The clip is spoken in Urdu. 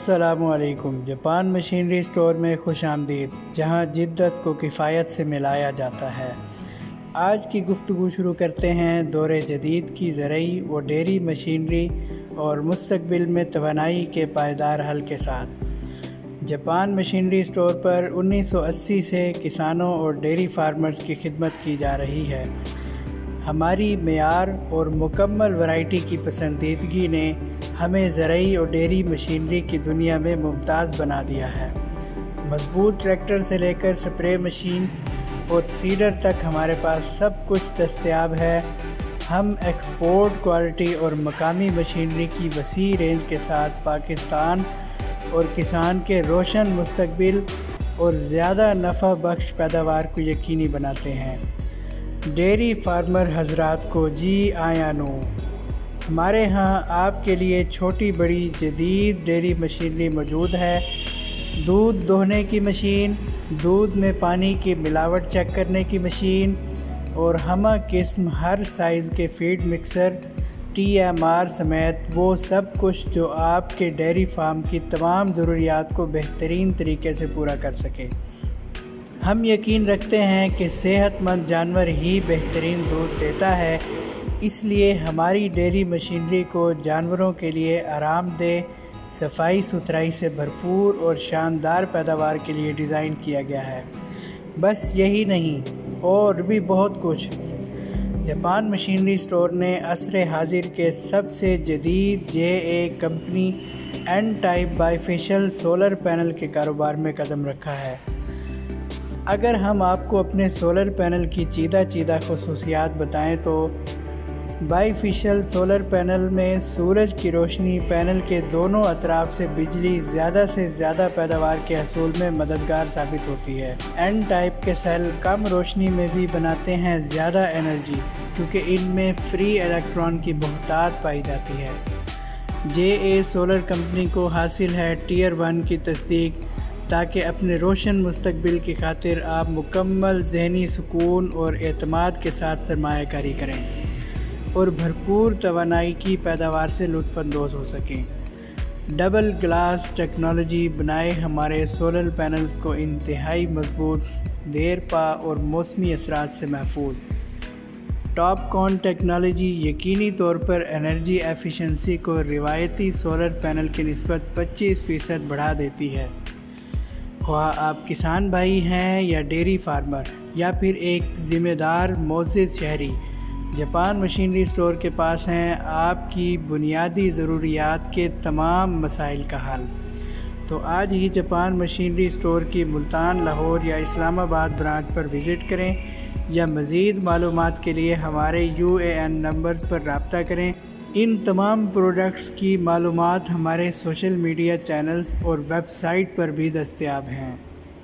السلام علیکم۔ جاپان مشینری اسٹور میں خوش آمدید، جہاں جدت کو کفایت سے ملایا جاتا ہے۔ آج کی گفتگو شروع کرتے ہیں دور جدید کی زرعی و ڈیری مشینری اور مستقبل میں توانائی کے پائیدار حل کے ساتھ۔ جاپان مشینری اسٹور پر 1980 سے کسانوں اور ڈیری فارمرز کی خدمت کی جا رہی ہے۔ ہماری معیار اور مکمل ورائٹی کی پسندیدگی نے ہمیں زرعی اور ڈیری مشینری کی دنیا میں ممتاز بنا دیا ہے۔ مضبوط ٹریکٹر سے لے کر سپرے مشین اور سیڈر تک ہمارے پاس سب کچھ دستیاب ہے۔ ہم ایکسپورٹ کوالٹی اور مقامی مشینری کی وسیع رینج کے ساتھ پاکستان اور کسان کے روشن مستقبل اور زیادہ نفع بخش پیداوار کو یقینی بناتے ہیں۔ ڈیری فارمر حضرات کو جی آیا نو، ہمارے ہاں آپ کے لیے چھوٹی بڑی جدید ڈیری مشینری موجود ہے۔ دودھ دوہنے کی مشین، دودھ میں پانی کی ملاوٹ چیک کرنے کی مشین اور ہمہ قسم ہر سائز کے فیڈ مکسر، TMR سمیت وہ سب کچھ جو آپ کے ڈیری فارم کی تمام ضروریات کو بہترین طریقے سے پورا کر سکے۔ ہم یقین رکھتے ہیں کہ صحت مند جانور ہی بہترین دودھ دیتا ہے، اس لیے ہماری ڈیری مشینری کو جانوروں کے لیے آرام دہ، صفائی ستھرائی سے بھرپور اور شاندار پیداوار کے لیے ڈیزائن کیا گیا ہے۔ بس یہی نہیں، اور بھی بہت کچھ۔ جاپان مشینری اسٹور نے عصر حاضر کے سب سے جدید JA company N type by facial solar panel کے کاروبار میں قدم رکھا ہے۔ اگر ہم آپ کو اپنے سولر پینل کی چیدہ خصوصیات بتائیں تو بائی فیشل سولر پینل میں سورج کی روشنی پینل کے دونوں اطراف سے بجلی زیادہ سے زیادہ پیداوار کے حصول میں مددگار ثابت ہوتی ہے۔ N ٹائپ کے سیل کم روشنی میں بھی بناتے ہیں زیادہ انرجی، کیونکہ ان میں فری الیکٹران کی بہتات پائی جاتی ہے۔ JA سولر کمپنی کو حاصل ہے ٹیئر 1 کی تصدیق، تاکہ اپنے روشن مستقبل کی خاطر آپ مکمل ذہنی سکون اور اعتماد کے ساتھ سرمایہ کاری کریں اور بھرپور توانائی کی پیداوار سے لطف اندوز ہو سکیں۔ ڈبل گلاس ٹیکنالوجی بنائے ہمارے سولر پینلز کو انتہائی مضبوط، دیر پا اور موسمی اثرات سے محفوظ۔ ٹاپ کون ٹیکنالوجی یقینی طور پر انرجی ایفیشنسی کو روایتی سولر پینل کی نسبت 25% بڑھا دیتی ہے۔ خواہ آپ کسان بھائی ہیں یا ڈیری فارمر یا پھر ایک ذمہ دار معزز شہری، جاپان مشینری اسٹور کے پاس ہیں آپ کی بنیادی ضروریات کے تمام مسائل کا حل۔ تو آج ہی جاپان مشینری اسٹور کی ملتان، لاہور یا اسلام آباد برانچ پر وزٹ کریں، یا مزید معلومات کے لیے ہمارے UAN نمبرز پر رابطہ کریں۔ ان تمام پروڈکٹس کی معلومات ہمارے سوشل میڈیا چینلز اور ویب سائٹ پر بھی دستیاب ہیں۔